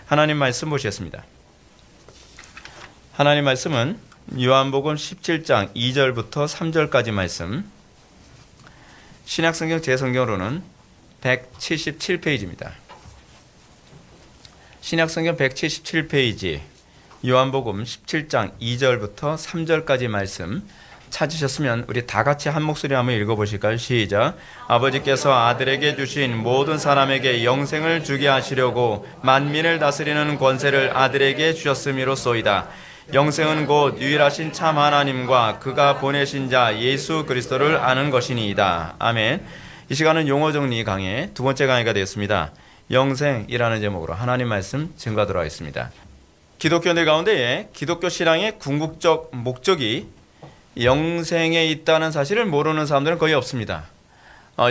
하나님 말씀 보시겠습니다. 하나님 말씀은 요한복음 17장 2절부터 3절까지 말씀, 신약성경 제 성경으로는 177페이지입니다. 신약성경 177페이지 요한복음 17장 2절부터 3절까지 말씀 찾으셨으면 우리 다 같이 한 목소리 한번 읽어보실까요? 시작. 아버지께서 아들에게 주신 모든 사람에게 영생을 주게 하시려고 만민을 다스리는 권세를 아들에게 주셨음이로소이다. 영생은 곧 유일하신 참 하나님과 그가 보내신 자 예수 그리스도를 아는 것이니이다. 아멘. 이 시간은 용어 정리 강의 두 번째 강의가 되었습니다. 영생이라는 제목으로 하나님 말씀 증거하도록 하겠습니다. 기독교인들 가운데에 기독교 신앙의 궁극적 목적이 영생에 있다는 사실을 모르는 사람들은 거의 없습니다.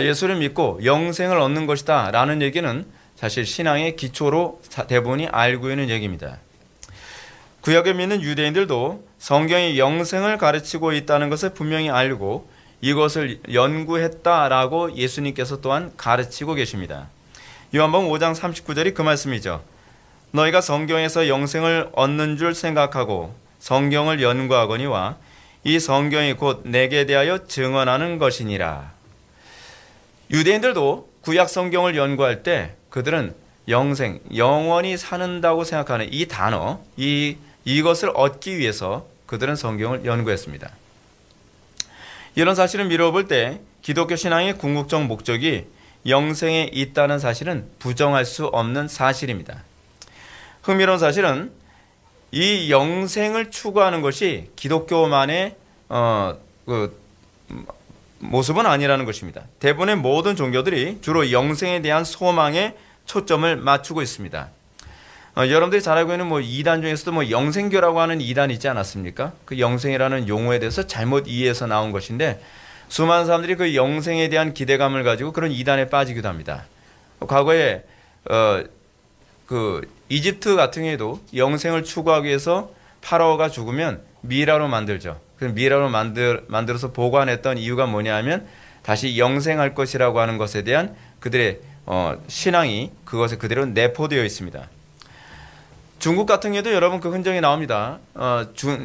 예수를 믿고 영생을 얻는 것이다 라는 얘기는 사실 신앙의 기초로 대부분이 알고 있는 얘기입니다. 구약을 믿는 유대인들도 성경이 영생을 가르치고 있다는 것을 분명히 알고 이것을 연구했다라고 예수님께서 또한 가르치고 계십니다. 요한복음 5장 39절이 그 말씀이죠. 너희가 성경에서 영생을 얻는 줄 생각하고 성경을 연구하거니와 이 성경이 곧 내게 대하여 증언하는 것이니라. 유대인들도 구약 성경을 연구할 때 그들은 영생, 영원히 사는다고 생각하는 이 단어, 이것을 얻기 위해서 그들은 성경을 연구했습니다. 이런 사실을 미뤄볼 때 기독교 신앙의 궁극적 목적이 영생에 있다는 사실은 부정할 수 없는 사실입니다. 흥미로운 사실은 이 영생을 추구하는 것이 기독교만의 모습은 아니라는 것입니다. 대부분의 모든 종교들이 주로 영생에 대한 소망에 초점을 맞추고 있습니다. 여러분들이 잘 알고 있는 이단 중에서도 영생교라고 하는 이단이 있지 않았습니까? 그 영생이라는 용어에 대해서 잘못 이해해서 나온 것인데 수많은 사람들이 그 영생에 대한 기대감을 가지고 그런 이단에 빠지기도 합니다. 과거에 이집트 같은 경우에도 영생을 추구하기 위해서 파라오가 죽으면 미라로 만들죠. 그 미라로 만들어서 보관했던 이유가 뭐냐하면 다시 영생할 것이라고 하는 것에 대한 그들의 신앙이 그것에 그대로 내포되어 있습니다. 중국 같은 경우도 여러분 그 흔적이 나옵니다.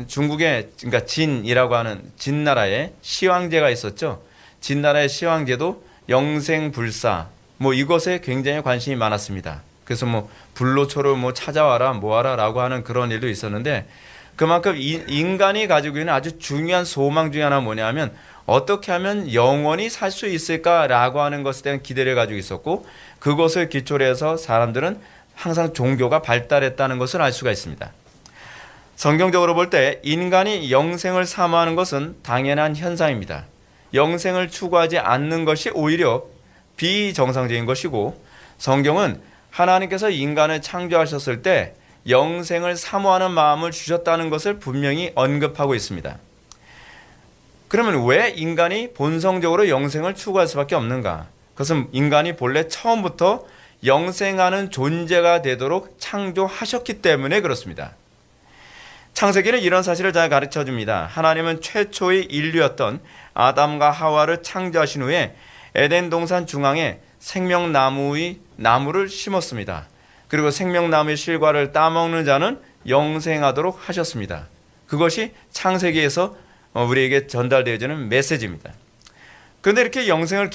중국에 그러니까 진이라고 하는 진나라에 시황제가 있었죠. 진나라의 시황제도 영생불사 이것에 굉장히 관심이 많았습니다. 그래서 불로초를 찾아와라 뭐하라라고 하는 그런 일도 있었는데 그만큼 인간이 가지고 있는 아주 중요한 소망 중에 하나 뭐냐면 어떻게 하면 영원히 살 수 있을까라고 하는 것에 대한 기대를 가지고 있었고 그것을 기초로 해서 사람들은 항상 종교가 발달했다는 것을 알 수가 있습니다. 성경적으로 볼 때 인간이 영생을 사모하는 것은 당연한 현상입니다. 영생을 추구하지 않는 것이 오히려 비정상적인 것이고 성경은 하나님께서 인간을 창조하셨을 때 영생을 사모하는 마음을 주셨다는 것을 분명히 언급하고 있습니다. 그러면 왜 인간이 본성적으로 영생을 추구할 수밖에 없는가? 그것은 인간이 본래 처음부터 영생하는 존재가 되도록 창조하셨기 때문에 그렇습니다. 창세기는 이런 사실을 잘 가르쳐 줍니다. 하나님은 최초의 인류였던 아담과 하와를 창조하신 후에 에덴 동산 중앙에 생명나무를 심었습니다. 그리고 생명나무의 실과를 따먹는 자는 영생하도록 하셨습니다. 그것이 창세기에서 우리에게 전달되어지는 메시지입니다. 그런데 이렇게 영생을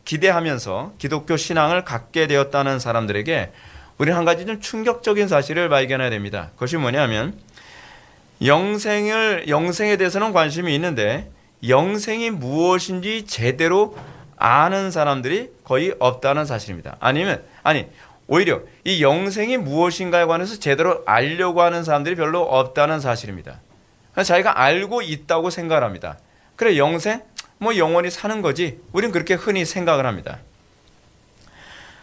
기대하면서 기독교 신앙을 갖게 되었다는 사람들에게 우리는 한 가지 좀 충격적인 사실을 발견해야 됩니다. 그것이 뭐냐면 영생에 대해서는 관심이 있는데 영생이 무엇인지 제대로 아는 사람들이 거의 없다는 사실입니다. 오히려 이 영생이 무엇인가에 관해서 제대로 알려고 하는 사람들이 별로 없다는 사실입니다. 자기가 알고 있다고 생각을 합니다. 그래 영생? 영원히 사는 거지. 우린 그렇게 흔히 생각을 합니다.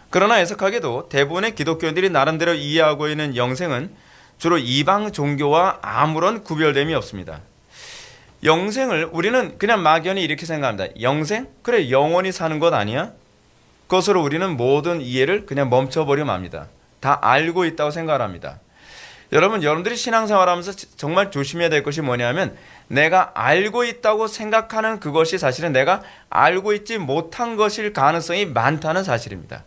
그러나 애석하게도 대부분의 기독교인들이 나름대로 이해하고 있는 영생은 주로 이방 종교와 아무런 구별됨이 없습니다. 영생을 우리는 그냥 막연히 이렇게 생각합니다. 영생? 그래 영원히 사는 것 아니야? 그것으로 우리는 모든 이해를 그냥 멈춰버려 맙니다. 다 알고 있다고 생각을 합니다. 여러분들이 신앙생활하면서 정말 조심해야 될 것이 뭐냐면 내가 알고 있다고 생각하는 그것이 사실은 내가 알고 있지 못한 것일 가능성이 많다는 사실입니다.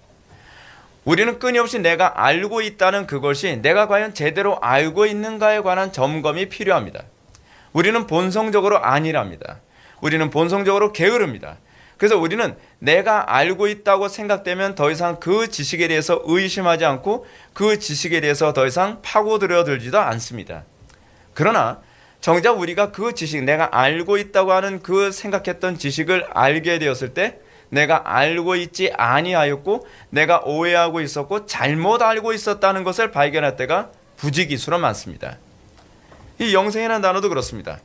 우리는 끊임없이 내가 알고 있다는 그것이 내가 과연 제대로 알고 있는가에 관한 점검이 필요합니다. 우리는 본성적으로 아니랍니다. 우리는 본성적으로 게으릅니다. 그래서 우리는 내가 알고 있다고 생각되면 더 이상 그 지식에 대해서 의심하지 않고 그 지식에 대해서 더 이상 파고들어들지도 않습니다. 그러나 정작 우리가 그 지식, 내가 알고 있다고 하는 그 생각했던 지식을 알게 되었을 때 내가 알고 있지 아니하였고 내가 오해하고 있었고 잘못 알고 있었다는 것을 발견할 때가 부지기수로 많습니다. 이 영생이라는 단어도 그렇습니다.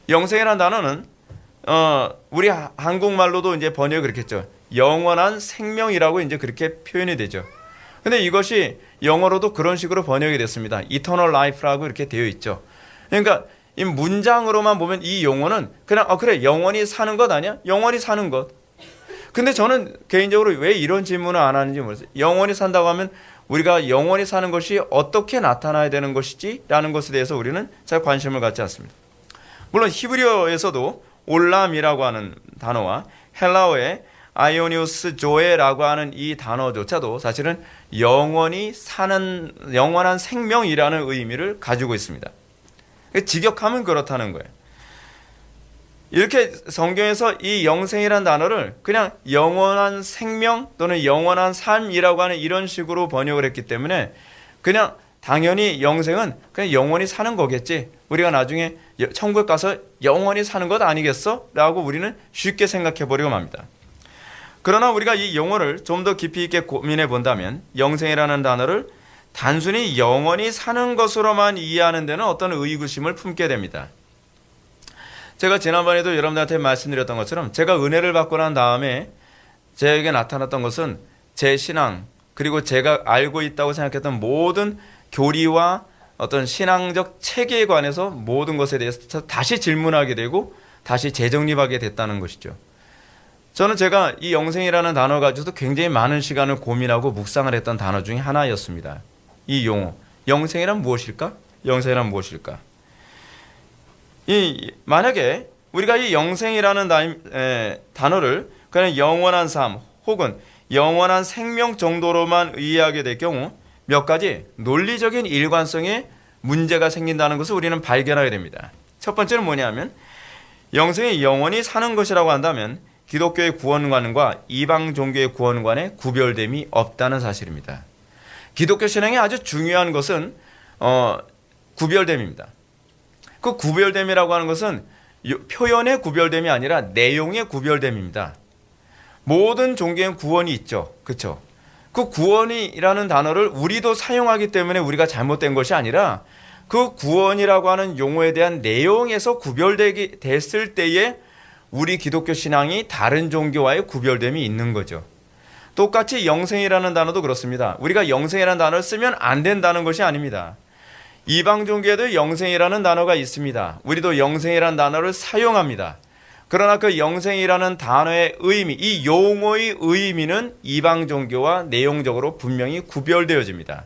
영생이라는 단어는 우리 한국말로도 이제 번역이 그렇게 했죠. 영원한 생명이라고 이제 그렇게 표현이 되죠. 근데 이것이 영어로도 그런 식으로 번역이 됐습니다. Eternal Life라고 이렇게 되어 있죠. 그러니까 이 문장으로만 보면 이 용어는 그냥 그래 영원히 사는 것 아니야? 영원히 사는 것. 근데 저는 개인적으로 왜 이런 질문을 안 하는지 모르겠어요. 영원히 산다고 하면 우리가 영원히 사는 것이 어떻게 나타나야 되는 것이지? 라는 것에 대해서 우리는 잘 관심을 갖지 않습니다. 물론 히브리어에서도 올람이라고 하는 단어와 헬라어의 아이오니우스 조에라고 하는 이 단어조차도 사실은 영원히 사는 영원한 생명이라는 의미를 가지고 있습니다. 직역하면 그렇다는 거예요. 이렇게 성경에서 이 영생이라는 단어를 그냥 영원한 생명 또는 영원한 삶이라고 하는 이런 식으로 번역을 했기 때문에 그냥 당연히 영생은 그냥 영원히 사는 거겠지. 우리가 나중에 천국에 가서 영원히 사는 것 아니겠어? 라고 우리는 쉽게 생각해 버리고 맙니다. 그러나 우리가 이 용어를 좀 더 깊이 있게 고민해 본다면 영생이라는 단어를 단순히 영원히 사는 것으로만 이해하는 데는 어떤 의구심을 품게 됩니다. 제가 지난번에도 여러분들한테 말씀드렸던 것처럼 제가 은혜를 받고 난 다음에 제에게 나타났던 것은 제 신앙 그리고 제가 알고 있다고 생각했던 모든 교리와 어떤 신앙적 체계에 관해서 모든 것에 대해서 다시 질문하게 되고 다시 재정립하게 됐다는 것이죠. 저는 제가 이 영생이라는 단어 가지고도 굉장히 많은 시간을 고민하고 묵상을 했던 단어 중에 하나였습니다. 이 용어 영생이란 무엇일까? 영생이란 무엇일까? 만약에 우리가 이 영생이라는 단어를 그냥 영원한 삶 혹은 영원한 생명 정도로만 이해하게 될 경우 몇 가지 논리적인 일관성에 문제가 생긴다는 것을 우리는 발견하게 됩니다. 첫 번째는 뭐냐면 영생이 영원히 사는 것이라고 한다면 기독교의 구원관과 이방 종교의 구원관의 구별됨이 없다는 사실입니다. 기독교 신앙의 아주 중요한 것은 구별됨입니다. 그 구별됨이라고 하는 것은 표현의 구별됨이 아니라 내용의 구별됨입니다. 모든 종교엔 구원이 있죠. 그렇죠? 그 구원이라는 단어를 우리도 사용하기 때문에 우리가 잘못된 것이 아니라 그 구원이라고 하는 용어에 대한 내용에서 구별되게 됐을 때에 우리 기독교 신앙이 다른 종교와의 구별됨이 있는 거죠. 똑같이 영생이라는 단어도 그렇습니다. 우리가 영생이라는 단어를 쓰면 안 된다는 것이 아닙니다. 이방 종교에도 영생이라는 단어가 있습니다. 우리도 영생이라는 단어를 사용합니다. 그러나 그 영생이라는 단어의 의미, 이 용어의 의미는 이방 종교와 내용적으로 분명히 구별되어집니다.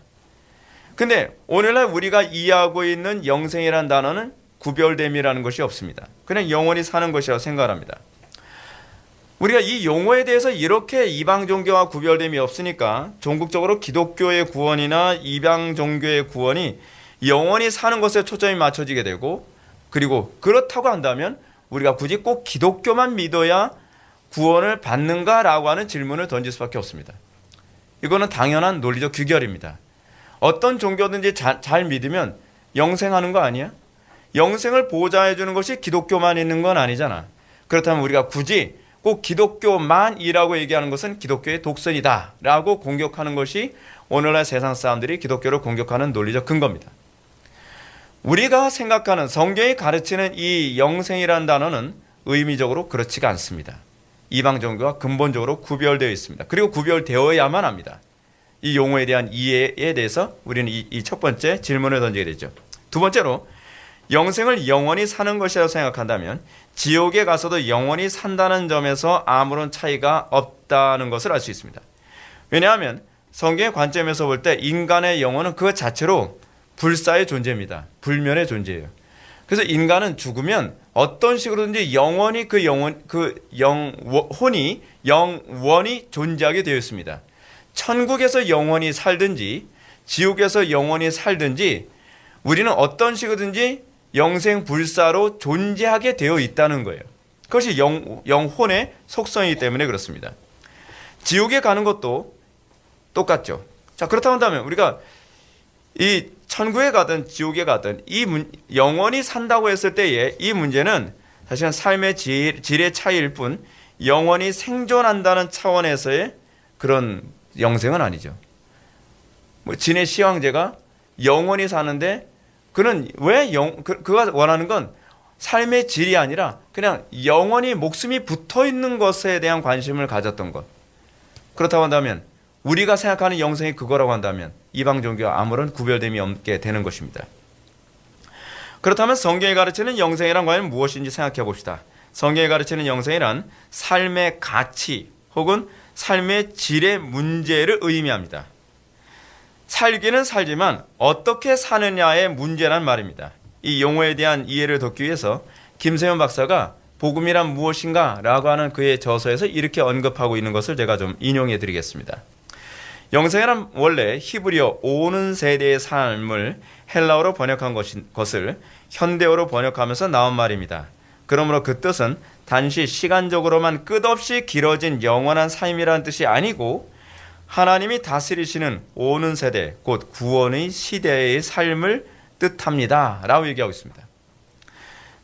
근데 오늘날 우리가 이해하고 있는 영생이라는 단어는 구별됨이라는 것이 없습니다. 그냥 영원히 사는 것이라고 생각합니다. 우리가 이 용어에 대해서 이렇게 이방 종교와 구별됨이 없으니까 종국적으로 기독교의 구원이나 이방 종교의 구원이 영원히 사는 것에 초점이 맞춰지게 되고 그리고 그렇다고 한다면 우리가 굳이 꼭 기독교만 믿어야 구원을 받는가라고 하는 질문을 던질 수밖에 없습니다. 이거는 당연한 논리적 규결입니다. 어떤 종교든지 잘 믿으면 영생하는 거 아니야? 영생을 보장해 주는 것이 기독교만 있는 건 아니잖아. 그렇다면 우리가 굳이 꼭 기독교만이라고 얘기하는 것은 기독교의 독선이다라고 공격하는 것이 오늘날 세상 사람들이 기독교를 공격하는 논리적 근거입니다. 우리가 생각하는 성경이 가르치는 이 영생이라는 단어는 의미적으로 그렇지가 않습니다. 이방 종교와 근본적으로 구별되어 있습니다. 그리고 구별되어야만 합니다. 이 용어에 대한 이해에 대해서 우리는 이 첫 번째 질문을 던지게 되죠. 두 번째로 영생을 영원히 사는 것이라고 생각한다면 지옥에 가서도 영원히 산다는 점에서 아무런 차이가 없다는 것을 알 수 있습니다. 왜냐하면 성경의 관점에서 볼 때 인간의 영혼은 그 자체로 불사의 존재입니다. 불면의 존재예요. 그래서 인간은 죽으면 어떤 식으로든지 영원히 영혼이 영원히 존재하게 되어 있습니다. 천국에서 영원히 살든지 지옥에서 영원히 살든지 우리는 어떤 식이든지 영생불사로 존재하게 되어 있다는 거예요. 그것이 영혼의 속성이기 때문에 그렇습니다. 지옥에 가는 것도 똑같죠. 자, 그렇다고 한다면 우리가 이 천국에 가든 지옥에 가든 영원히 산다고 했을 때에 이 문제는 사실은 삶의 질의 차이일 뿐 영원히 생존한다는 차원에서의 그런 영생은 아니죠. 뭐 진의 시황제가 영원히 사는데 그는 왜 그가 원하는 건 삶의 질이 아니라 그냥 영원히 목숨이 붙어 있는 것에 대한 관심을 가졌던 것. 그렇다고 한다면 우리가 생각하는 영생이 그거라고 한다면 이방 종교와 아무런 구별됨이 없게 되는 것입니다. 그렇다면 성경이 가르치는 영생이란 과연 무엇인지 생각해 봅시다. 성경이 가르치는 영생이란 삶의 가치 혹은 삶의 질의 문제를 의미합니다. 살기는 살지만 어떻게 사느냐의 문제란 말입니다. 이 용어에 대한 이해를 돕기 위해서 김세현 박사가 복음이란 무엇인가 라고 하는 그의 저서에서 이렇게 언급하고 있는 것을 제가 좀 인용해 드리겠습니다. 영생이란 원래 히브리어 오는 세대의 삶을 헬라어로 번역한 것을 현대어로 번역하면서 나온 말입니다. 그러므로 그 뜻은 단지 시간적으로만 끝없이 길어진 영원한 삶이라는 뜻이 아니고 하나님이 다스리시는 오는 세대, 곧 구원의 시대의 삶을 뜻합니다 라고 얘기하고 있습니다.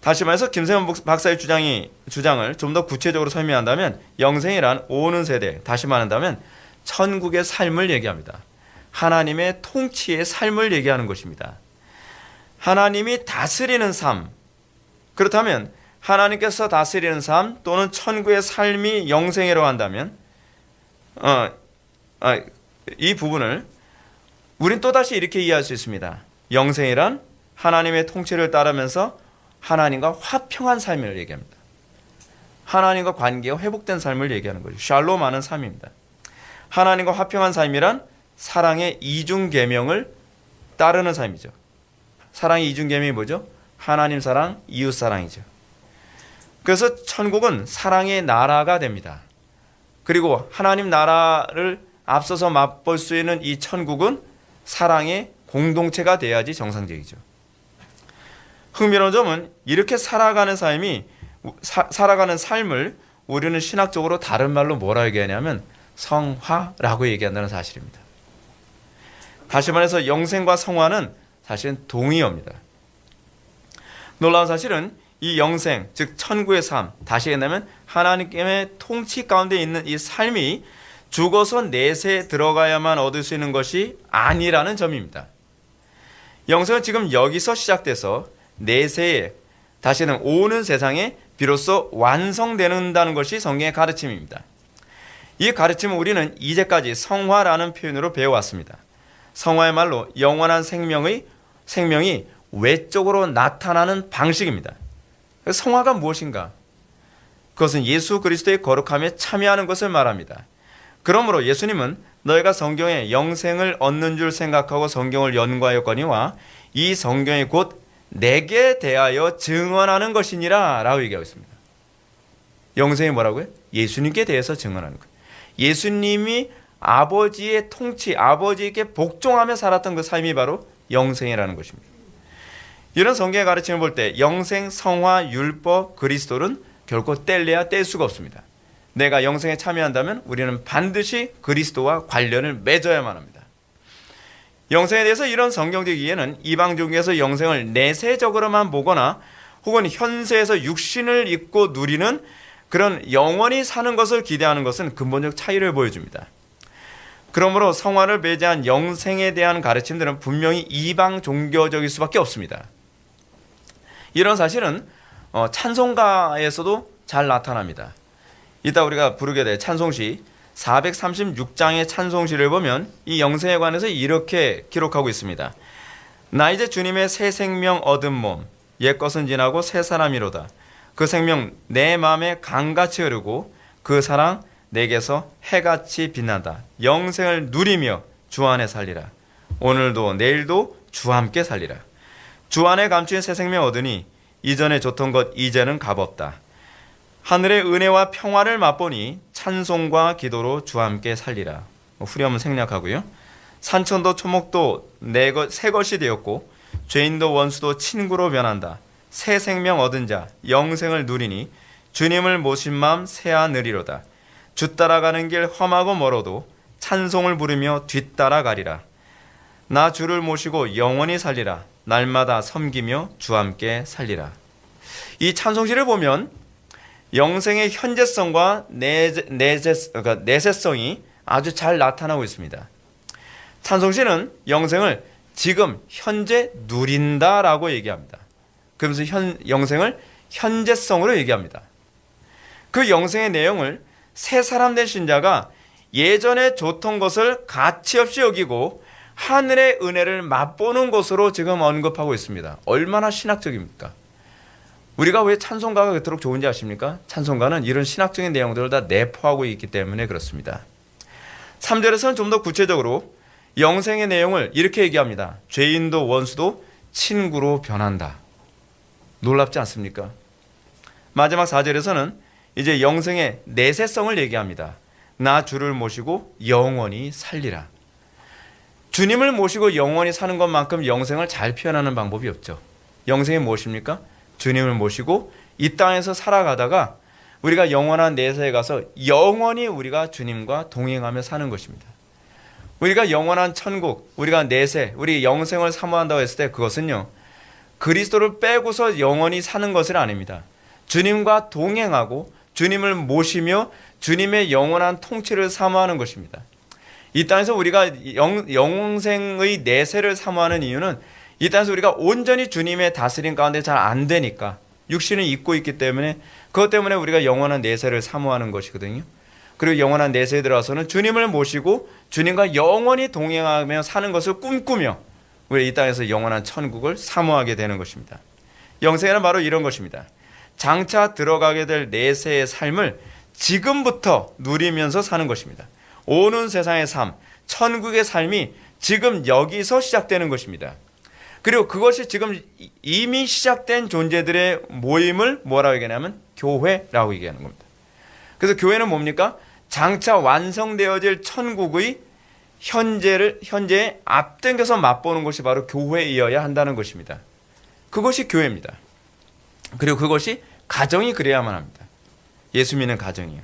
다시 말해서 김세현 박사의 주장을 좀 더 구체적으로 설명한다면 영생이란 오는 세대, 다시 말한다면 천국의 삶을 얘기합니다. 하나님의 통치의 삶을 얘기하는 것입니다. 하나님이 다스리는 삶, 그렇다면 하나님께서 다스리는 삶 또는 천국의 삶이 영생이라고 한다면 이 부분을 우린 또다시 이렇게 이해할 수 있습니다. 영생이란 하나님의 통치를 따르면서 하나님과 화평한 삶을 얘기합니다. 하나님과 관계가 회복된 삶을 얘기하는 거죠. 샬롬하는 삶입니다. 하나님과 화평한 삶이란 사랑의 이중계명을 따르는 삶이죠. 사랑의 이중계명이 뭐죠? 하나님 사랑, 이웃 사랑이죠. 그래서 천국은 사랑의 나라가 됩니다. 그리고 하나님 나라를 앞서서 맛볼 수 있는 이 천국은 사랑의 공동체가 돼야지 정상적이죠. 흥미로운 점은 이렇게 살아가는 삶을 우리는 신학적으로 다른 말로 뭐라 얘기하냐면 성화라고 얘기한다는 사실입니다. 다시 말해서 영생과 성화는 사실은 동의어입니다. 놀라운 사실은 이 영생, 즉 천국의 삶, 다시 얘기하면 하나님의 통치 가운데 있는 이 삶이 죽어서 내세에 들어가야만 얻을 수 있는 것이 아니라는 점입니다. 영생은 지금 여기서 시작돼서 내세에 다시는 오는 세상에 비로소 완성되는다는 것이 성경의 가르침입니다. 이 가르침은 우리는 이제까지 성화라는 표현으로 배워왔습니다. 성화의 말로 영원한 생명이 외적으로 나타나는 방식입니다. 성화가 무엇인가? 그것은 예수 그리스도의 거룩함에 참여하는 것을 말합니다. 그러므로 예수님은 너희가 성경에 영생을 얻는 줄 생각하고 성경을 연구하였거니와 이 성경이 곧 내게 대하여 증언하는 것이니라 라고 얘기하고 있습니다. 영생이 뭐라고요? 예수님께 대해서 증언하는 거예요. 예수님이 아버지의 통치, 아버지에게 복종하며 살았던 그 삶이 바로 영생이라는 것입니다. 이런 성경의 가르침을 볼 때 영생, 성화, 율법, 그리스도는 결코 뗄래야 뗄 수가 없습니다. 내가 영생에 참여한다면 우리는 반드시 그리스도와 관련을 맺어야만 합니다. 영생에 대해서 이런 성경적 이해는 이방 종교에서 영생을 내세적으로만 보거나 혹은 현세에서 육신을 입고 누리는 그런 영원히 사는 것을 기대하는 것은 근본적 차이를 보여줍니다. 그러므로 성화를 배제한 영생에 대한 가르침들은 분명히 이방 종교적일 수밖에 없습니다. 이런 사실은 찬송가에서도 잘 나타납니다. 이따 우리가 부르게 될 찬송시 436장의 찬송시를 보면 이 영생에 관해서 이렇게 기록하고 있습니다. 나 이제 주님의 새 생명 얻은 몸 옛것은 지나고 새 사람이로다. 그 생명 내 마음에 강같이 흐르고 그 사랑 내게서 해같이 빛난다. 영생을 누리며 주 안에 살리라. 오늘도 내일도 주와 함께 살리라. 주 안에 감추인 새 생명 얻으니 이전에 좋던 것 이제는 값없다. 하늘의 은혜와 평화를 맛보니 찬송과 기도로 주와 함께 살리라. 후렴은 생략하고요. 산천도 초목도 새 것이 되었고 죄인도 원수도 친구로 변한다. 새 생명 얻은 자 영생을 누리니 주님을 모신 마음 새하늘이로다. 주 따라가는 길 험하고 멀어도 찬송을 부르며 뒤따라가리라. 나 주를 모시고 영원히 살리라. 날마다 섬기며 주와 함께 살리라. 이 찬송시를 보면 영생의 현재성과 내세성이 아주 잘 나타나고 있습니다. 찬송시는 영생을 지금 현재 누린다라고 얘기합니다. 그러면서 영생을 현재성으로 얘기합니다. 그 영생의 내용을 새 사람 된 신자가 예전에 좋던 것을 가치없이 여기고 하늘의 은혜를 맛보는 것으로 지금 언급하고 있습니다. 얼마나 신학적입니까? 우리가 왜 찬송가가 그토록 좋은지 아십니까? 찬송가는 이런 신학적인 내용들을 다 내포하고 있기 때문에 그렇습니다. 3절에서는 좀 더 구체적으로 영생의 내용을 이렇게 얘기합니다. 죄인도 원수도 친구로 변한다. 놀랍지 않습니까? 마지막 4절에서는 이제 영생의 내세성을 얘기합니다. 나 주를 모시고 영원히 살리라. 주님을 모시고 영원히 사는 것만큼 영생을 잘 표현하는 방법이 없죠. 영생이 무엇입니까? 주님을 모시고 이 땅에서 살아가다가 우리가 영원한 내세에 가서 영원히 우리가 주님과 동행하며 사는 것입니다. 우리가 영원한 천국, 우리가 내세, 우리 영생을 사모한다고 했을 때 그것은요, 그리스도를 빼고서 영원히 사는 것은 아닙니다. 주님과 동행하고 주님을 모시며 주님의 영원한 통치를 사모하는 것입니다. 이 땅에서 우리가 영생의 내세를 사모하는 이유는 이 땅에서 우리가 온전히 주님의 다스림 가운데 잘 안 되니까 육신을 입고 있기 때문에 그것 때문에 우리가 영원한 내세를 사모하는 것이거든요. 그리고 영원한 내세에 들어와서는 주님을 모시고 주님과 영원히 동행하며 사는 것을 꿈꾸며 우리 이 땅에서 영원한 천국을 사모하게 되는 것입니다. 영생에는 바로 이런 것입니다. 장차 들어가게 될 내세의 삶을 지금부터 누리면서 사는 것입니다. 오는 세상의 삶, 천국의 삶이 지금 여기서 시작되는 것입니다. 그리고 그것이 지금 이미 시작된 존재들의 모임을 뭐라고 얘기하냐면 교회라고 얘기하는 겁니다. 그래서 교회는 뭡니까? 장차 완성되어질 천국의 현재에 앞당겨서 맛보는 것이 바로 교회이어야 한다는 것입니다. 그것이 교회입니다. 그리고 그것이 가정이 그래야만 합니다. 예수 믿는 가정이요.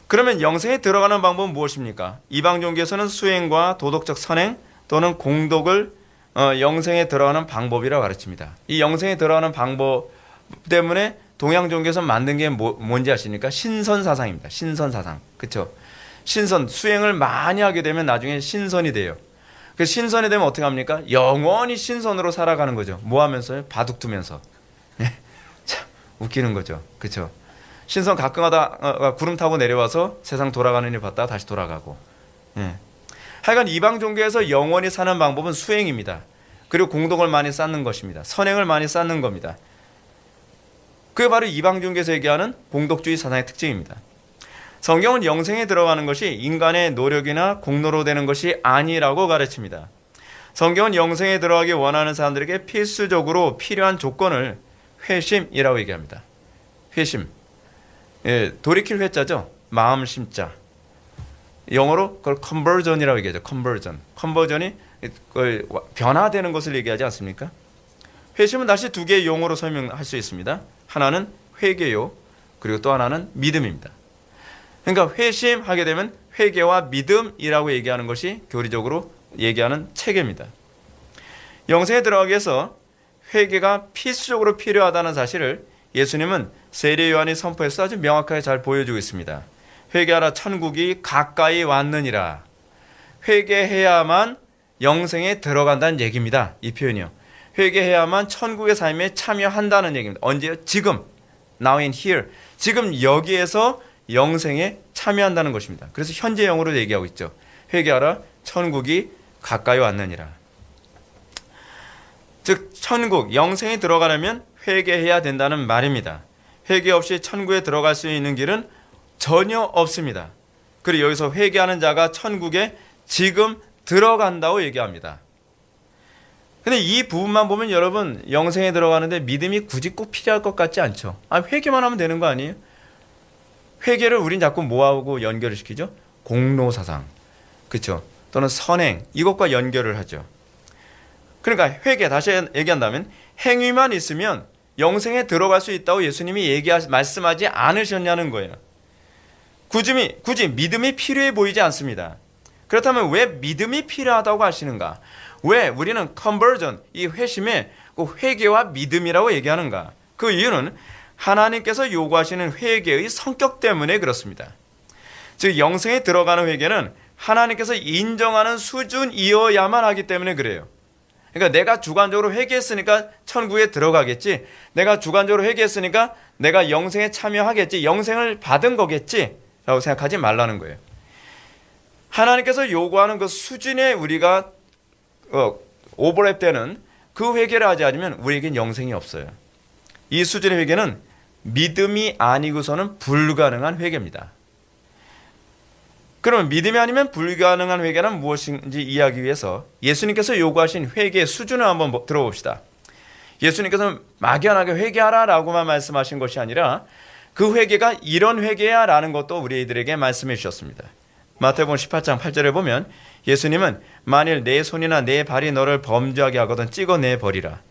그러면 영생에 들어가는 방법은 무엇입니까? 이방 종교에서는 수행과 도덕적 선행 또는 공덕을 영생에 들어가는 방법이라고 가르칩니다. 이 영생에 들어가는 방법 때문에 동양 종교에서 만든 게 뭔지 아십니까? 신선 사상입니다. 신선 사상. 그렇죠? 신선, 수행을 많이 하게 되면 나중에 신선이 돼요. 그 신선이 되면 어떻게 합니까? 영원히 신선으로 살아가는 거죠. 뭐 하면서요? 바둑 두면서. 참 웃기는 거죠. 그렇죠? 신선 가끔 하다 구름 타고 내려와서 세상 돌아가는 일 봤다가 다시 돌아가고. 하여간 이방 종교에서 영원히 사는 방법은 수행입니다. 그리고 공덕을 많이 쌓는 것입니다. 선행을 많이 쌓는 겁니다. 그게 바로 이방 종교에서 얘기하는 공덕주의 사상의 특징입니다. 성경은 영생에 들어가는 것이 인간의 노력이나 공로로 되는 것이 아니라고 가르칩니다. 성경은 영생에 들어가기 원하는 사람들에게 필수적으로 필요한 조건을 회심이라고 얘기합니다. 회심. 돌이킬 회자죠. 마음 심자. 영어로 그걸 conversion이라고 얘기하죠. conversion이 변화되는 것을 얘기하지 않습니까? 회심은 다시 두 개의 용어로 설명할 수 있습니다. 하나는 회개요. 그리고 또 하나는 믿음입니다. 그러니까 회심하게 되면 회개와 믿음이라고 얘기하는 것이 교리적으로 얘기하는 체계입니다. 영생에 들어가기 위해서 회개가 필수적으로 필요하다는 사실을 예수님은 세례 요한이 선포해서 아주 명확하게 잘 보여주고 있습니다. 회개하라 천국이 가까이 왔느니라. 회개해야만 영생에 들어간다는 얘기입니다. 이 표현이요. 회개해야만 천국의 삶에 참여한다는 얘기입니다. 언제요? 지금. Now and here. 지금 여기에서 영생에 참여한다는 것입니다. 그래서 현재형으로 얘기하고 있죠. 회개하라 천국이 가까이 왔느니라. 즉 천국, 영생에 들어가려면 회개해야 된다는 말입니다. 회개 없이 천국에 들어갈 수 있는 길은 전혀 없습니다. 그리고 여기서 회개하는 자가 천국에 지금 들어간다고 얘기합니다. 근데 이 부분만 보면 여러분 영생에 들어가는데 믿음이 굳이 꼭 필요할 것 같지 않죠. 회개만 하면 되는 거 아니에요? 회개를 우린 자꾸 뭐하고 연결을 시키죠? 공로사상, 그렇죠? 또는 선행, 이것과 연결을 하죠. 그러니까 회개, 다시 얘기한다면 행위만 있으면 영생에 들어갈 수 있다고 예수님이 말씀하지 않으셨냐는 거예요. 굳이 믿음이 필요해 보이지 않습니다. 그렇다면 왜 믿음이 필요하다고 하시는가? 왜 우리는 컨버전, 이 회심에 꼭 회개와 믿음이라고 얘기하는가? 그 이유는 하나님께서 요구하시는 회개의 성격 때문에 그렇습니다. 즉 영생에 들어가는 회개는 하나님께서 인정하는 수준이어야만 하기 때문에 그래요. 그러니까 내가 주관적으로 회개했으니까 천국에 들어가겠지, 내가 주관적으로 회개했으니까 내가 영생에 참여하겠지, 영생을 받은 거겠지 라고 생각하지 말라는 거예요. 하나님께서 요구하는 그 수준에 우리가 오버랩되는 그 회개를 하지 않으면 우리에겐 영생이 없어요. 이 수준의 회개는 믿음이 아니고서는 불가능한 회개입니다. 그러면 믿음이 아니면 불가능한 회개는 무엇인지 이해하기 위해서 예수님께서 요구하신 회개의 수준을 한번 들어봅시다. 예수님께서는 막연하게 회개하라 라고만 말씀하신 것이 아니라 그 회개가 이런 회개야 라는 것도 우리들에게 말씀해 주셨습니다. 마태복음 18장 8절에 보면 예수님은 만일 내 손이나 내 발이 너를 범죄하게 하거든 찍어내버리라.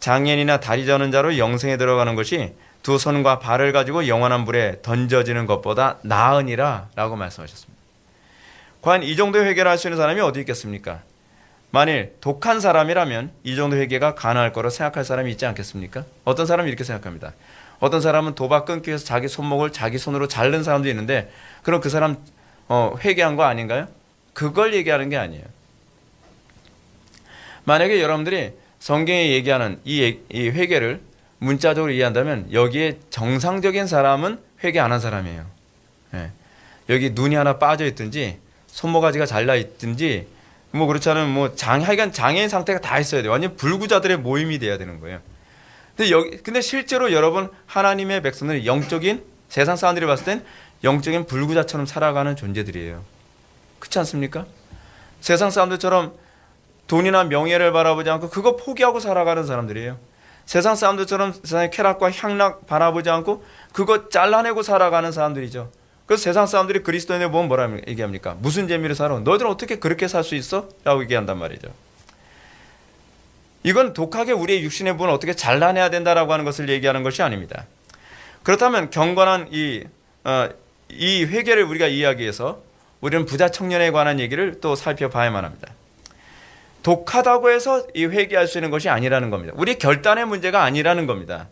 장애인이나 다리 저는 자로 영생에 들어가는 것이 두 손과 발을 가지고 영원한 불에 던져지는 것보다 나으니라 라고 말씀하셨습니다. 과연 이 정도의 회개를 할 수 있는 사람이 어디 있겠습니까? 만일 독한 사람이라면 이 정도 회개가 가능할 거로 생각할 사람이 있지 않겠습니까? 어떤 사람은 이렇게 생각합니다. 어떤 사람은 도박 끊기 위해서 자기 손목을 자기 손으로 자른 사람도 있는데 그럼 그 사람 회개한 거 아닌가요? 그걸 얘기하는 게 아니에요. 만약에 여러분들이 성경에 얘기하는 이 회개를 문자적으로 이해한다면 여기에 정상적인 사람은 회개 안 한 사람이에요. 네. 여기 눈이 하나 빠져 있든지 손모가지가 잘라 있든지 뭐 그렇지 않으면 하여간 장애인 상태가 다 있어야 돼요. 완전 불구자들의 모임이 돼야 되는 거예요. 근데 실제로 여러분 하나님의 백성들은 영적인 세상 사람들이 봤을 땐 영적인 불구자처럼 살아가는 존재들이에요. 그렇지 않습니까? 세상 사람들처럼 돈이나 명예를 바라보지 않고 그거 포기하고 살아가는 사람들이에요. 세상 사람들처럼 세상의 쾌락과 향락 바라보지 않고 그거 잘라내고 살아가는 사람들이죠. 그래서 세상 사람들이 그리스도인을 보면 뭐라 얘기합니까? 무슨 재미로 살아? 너희들은 어떻게 그렇게 살 수 있어? 라고 얘기한단 말이죠. 이건 독하게 우리의 육신의 부분을 어떻게 잘라내야 된다라고 하는 것을 얘기하는 것이 아닙니다. 그렇다면 경건한 이 회개를 우리가 이해하기 위해서 우리는 부자 청년에 관한 얘기를 또 살펴봐야만 합니다. 독하다고 해서 이 회개할 수 있는 것이 아니라는 겁니다. 우리 결단의 문제가 아니라는 겁니다.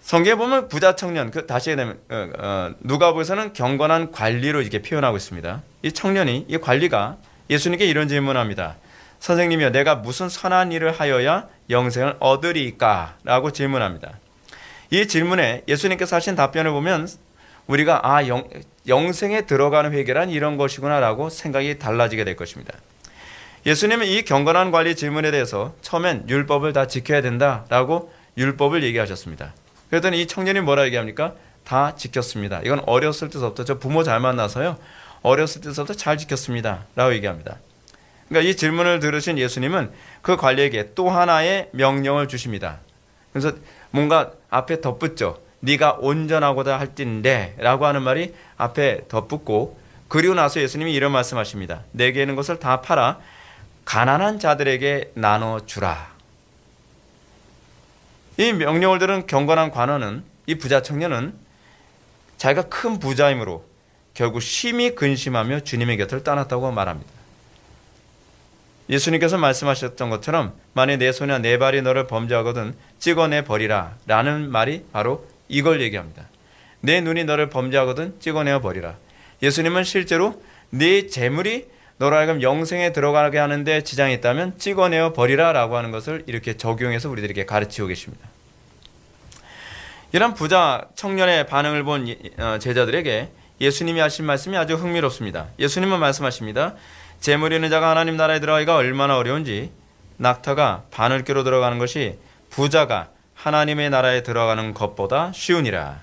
성경에 보면 부자 청년, 다시 얘기하면 누가복음에서는 경건한 관리로 이렇게 표현하고 있습니다. 이 청년이 이 관리가 예수님께 이런 질문합니다. 선생님이여, 내가 무슨 선한 일을 하여야 영생을 얻으리까? 라고 질문합니다. 이 질문에 예수님께서 하신 답변을 보면 우리가 영생에 들어가는 회개란 이런 것이구나 라고 생각이 달라지게 될 것입니다. 예수님은 이 경건한 관리 질문에 대해서 처음엔 율법을 다 지켜야 된다라고 율법을 얘기하셨습니다. 그랬더니 이 청년이 뭐라 얘기합니까? 다 지켰습니다. 이건 어렸을 때부터 저 부모 잘 만나서요. 어렸을 때부터 잘 지켰습니다. 라고 얘기합니다. 그러니까 이 질문을 들으신 예수님은 그 관리에게 또 하나의 명령을 주십니다. 그래서 뭔가 앞에 덧붙죠. 네가 온전하고자 할진대 라고 하는 말이 앞에 덧붙고 그리고 나서 예수님이 이런 말씀하십니다. 내게 있는 것을 다 팔아 가난한 자들에게 나눠주라. 이 명령을 들은 경건한 관원은, 이 부자 청년은 자기가 큰 부자이므로 결국 심히 근심하며 주님의 곁을 떠났다고 말합니다. 예수님께서 말씀하셨던 것처럼 만일 내 손이나 내 발이 너를 범죄하거든 찍어내 버리라 라는 말이 바로 이걸 얘기합니다. 내 눈이 너를 범죄하거든 찍어내어 버리라. 예수님은 실제로 네 재물이 너로 하여금 영생에 들어가게 하는데 지장이 있다면 찍어내어 버리라 라고 하는 것을 이렇게 적용해서 우리들에게 가르치고 계십니다. 이런 부자 청년의 반응을 본 제자들에게 예수님이 하신 말씀이 아주 흥미롭습니다. 예수님은 말씀하십니다. 재물 있는 자가 하나님 나라에 들어가기가 얼마나 어려운지 낙타가 바늘귀로 들어가는 것이 부자가 하나님의 나라에 들어가는 것보다 쉬우니라.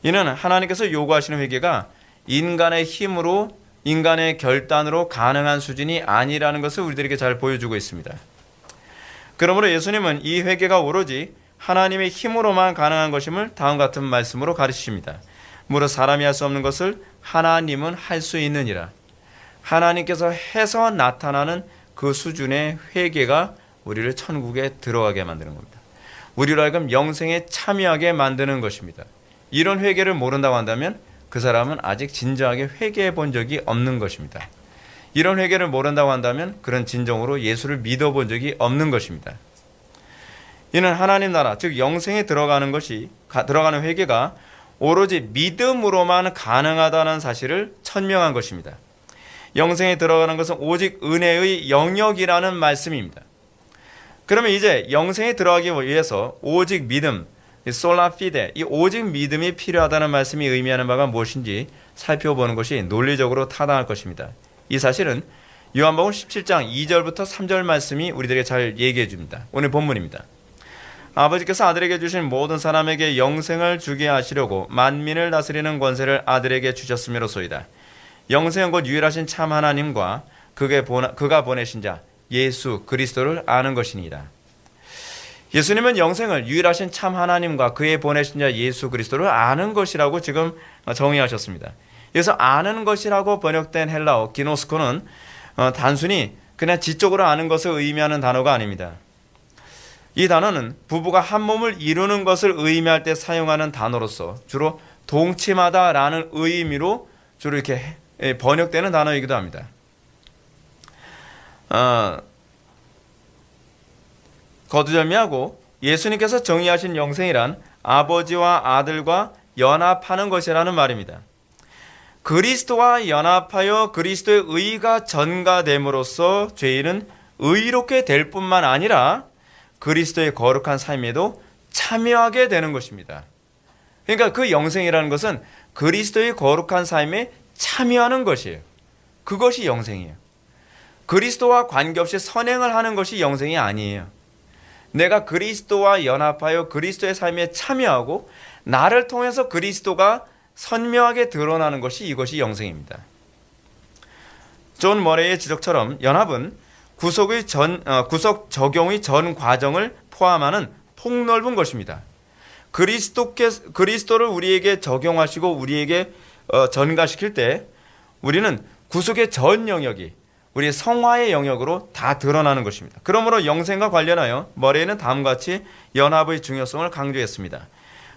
이는 하나님께서 요구하시는 회개가 인간의 힘으로 인간의 결단으로 가능한 수준이 아니라는 것을 우리들에게 잘 보여주고 있습니다. 그러므로 예수님은 이 회개가 오로지 하나님의 힘으로만 가능한 것임을 다음 같은 말씀으로 가르치십니다. 무릇 사람이 할 수 없는 것을 하나님은 할 수 있느니라. 하나님께서 해서 나타나는 그 수준의 회개가 우리를 천국에 들어가게 만드는 겁니다. 우리로 하여금 영생에 참여하게 만드는 것입니다. 이런 회개를 모른다고 한다면 그 사람은 아직 진정하게 회개해 본 적이 없는 것입니다. 이런 회개를 모른다고 한다면 그런 진정으로 예수를 믿어본 적이 없는 것입니다. 이는 하나님 나라, 즉 영생에 들어가는 회개가 오로지 믿음으로만 가능하다는 사실을 천명한 것입니다. 영생에 들어가는 것은 오직 은혜의 영역이라는 말씀입니다. 그러면 이제 영생에 들어가기 위해서 오직 믿음, 솔라 피데, 이 오직 믿음이 필요하다는 말씀이 의미하는 바가 무엇인지 살펴보는 것이 논리적으로 타당할 것입니다. 이 사실은 요한복음 17장 2절부터 3절 말씀이 우리들에게 잘 얘기해 줍니다. 오늘 본문입니다. 아버지께서 아들에게 주신 모든 사람에게 영생을 주게 하시려고 만민을 다스리는 권세를 아들에게 주셨음이로소이다. 영생은 곧 유일하신 참 하나님과 그가 보내신 자 예수 그리스도를 아는 것이니이다. 예수님은 영생을 유일하신 참 하나님과 그의 보내신 자 예수 그리스도를 아는 것이라고 지금 정의하셨습니다. 그래서 아는 것이라고 번역된 헬라어 기노스코는 단순히 그냥 지적으로 아는 것을 의미하는 단어가 아닙니다. 이 단어는 부부가 한 몸을 이루는 것을 의미할 때 사용하는 단어로서 주로 동침하다라는 의미로 주로 이렇게 번역되는 단어이기도 합니다. 거두절미하고 예수님께서 정의하신 영생이란 아버지와 아들과 연합하는 것이라는 말입니다. 그리스도와 연합하여 그리스도의 의가 전가됨으로써 죄인은 의롭게 될 뿐만 아니라 그리스도의 거룩한 삶에도 참여하게 되는 것입니다. 그러니까 그 영생이라는 것은 그리스도의 거룩한 삶에 참여하는 것이에요. 그것이 영생이에요. 그리스도와 관계없이 선행을 하는 것이 영생이 아니에요. 내가 그리스도와 연합하여 그리스도의 삶에 참여하고 나를 통해서 그리스도가 선명하게 드러나는 것이 이것이 영생입니다. 존 머레이의 지적처럼 연합은 구속 적용의 전 과정을 포함하는 폭넓은 것입니다. 그리스도를 우리에게 적용하시고 우리에게 전가시킬 때 우리는 구속의 전 영역이 우리의 성화의 영역으로 다 드러나는 것입니다. 그러므로 영생과 관련하여 머레이는 다음과 같이 연합의 중요성을 강조했습니다.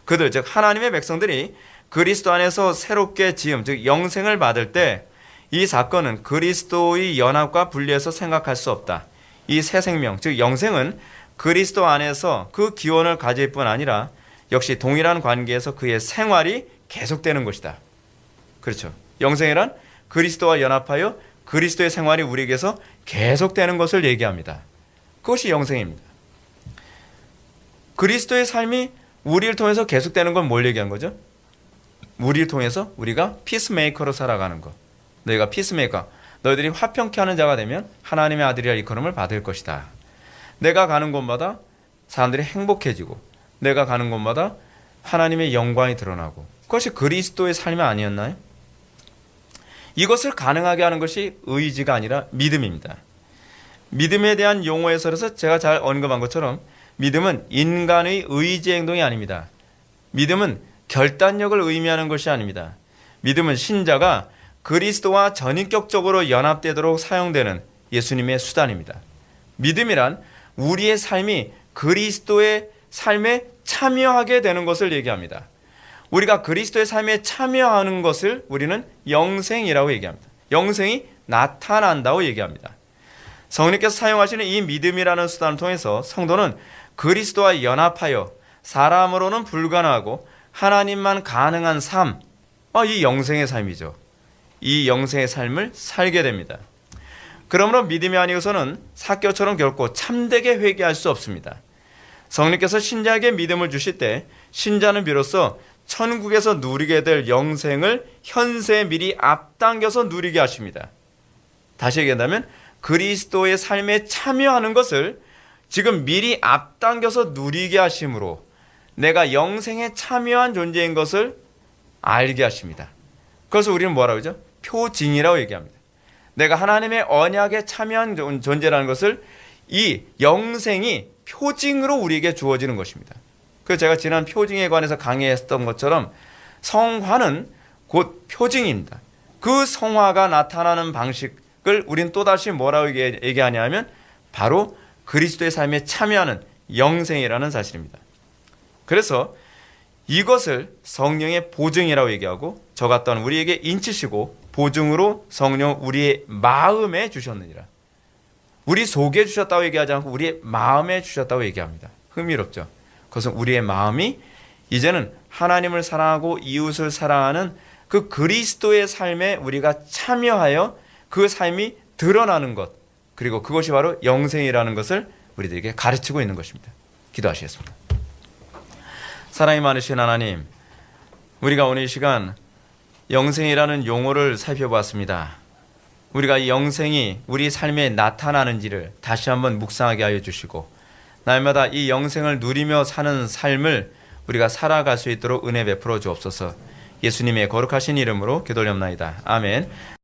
그들 즉 하나님의 백성들이 그리스도 안에서 새롭게 지음 즉 영생을 받을 때 이 사건은 그리스도의 연합과 분리해서 생각할 수 없다. 이 새 생명 즉 영생은 그리스도 안에서 그 기원을 가질 뿐 아니라 역시 동일한 관계에서 그의 생활이 계속되는 것이다. 그렇죠. 영생이란 그리스도와 연합하여 그리스도의 생활이 우리에게서 계속되는 것을 얘기합니다. 그것이 영생입니다. 그리스도의 삶이 우리를 통해서 계속되는 건 뭘 얘기한 거죠? 우리를 통해서 우리가 피스메이커로 살아가는 것. 너희가 피스메이커, 너희들이 화평케 하는 자가 되면 하나님의 아들이라 일컬음을 받을 것이다. 내가 가는 곳마다 사람들이 행복해지고 내가 가는 곳마다 하나님의 영광이 드러나고 그것이 그리스도의 삶이 아니었나요? 이것을 가능하게 하는 것이 의지가 아니라 믿음입니다. 믿음에 대한 용어에서 제가 잘 언급한 것처럼 믿음은 인간의 의지 행동이 아닙니다. 믿음은 결단력을 의미하는 것이 아닙니다. 믿음은 신자가 그리스도와 전인격적으로 연합되도록 사용되는 예수님의 수단입니다. 믿음이란 우리의 삶이 그리스도의 삶에 참여하게 되는 것을 얘기합니다. 우리가 그리스도의 삶에 참여하는 것을 우리는 영생이라고 얘기합니다. 영생이 나타난다고 얘기합니다. 성령께서 사용하시는 이 믿음이라는 수단을 통해서 성도는 그리스도와 연합하여 사람으로는 불가능하고 하나님만 가능한 삶, 이 영생의 삶이죠. 이 영생의 삶을 살게 됩니다. 그러므로 믿음이 아니고서는 사개오처럼 결코 참되게 회개할 수 없습니다. 성령께서 신자에게 믿음을 주실 때 신자는 비로소 천국에서 누리게 될 영생을 현세에 미리 앞당겨서 누리게 하십니다. 다시 얘기한다면 그리스도의 삶에 참여하는 것을 지금 미리 앞당겨서 누리게 하심으로 내가 영생에 참여한 존재인 것을 알게 하십니다. 그래서 우리는 뭐라고 하죠? 표징이라고 얘기합니다. 내가 하나님의 언약에 참여한 존재라는 것을 이 영생이 표징으로 우리에게 주어지는 것입니다. 그래서 제가 지난 표징에 관해서 강의했던 것처럼 성화는 곧 표징입니다. 그 성화가 나타나는 방식을 우린 또다시 뭐라고 얘기하냐면 바로 그리스도의 삶에 참여하는 영생이라는 사실입니다. 그래서 이것을 성령의 보증이라고 얘기하고 저가 또한 우리에게 인치시고 보증으로 성령 우리의 마음에 주셨느니라. 우리 속에 주셨다고 얘기하지 않고 우리의 마음에 주셨다고 얘기합니다. 흥미롭죠? 그것은 우리의 마음이 이제는 하나님을 사랑하고 이웃을 사랑하는 그 그리스도의 삶에 우리가 참여하여 그 삶이 드러나는 것, 그리고 그것이 바로 영생이라는 것을 우리들에게 가르치고 있는 것입니다. 기도하시겠습니다. 사랑이 많으신 하나님, 우리가 오늘 이 시간 영생이라는 용어를 살펴보았습니다. 우리가 이 영생이 우리 삶에 나타나는지를 다시 한번 묵상하게 하여 주시고 날마다 이 영생을 누리며 사는 삶을 우리가 살아갈 수 있도록 은혜 베풀어 주옵소서. 예수님의 거룩하신 이름으로 기도드립니다. 아멘.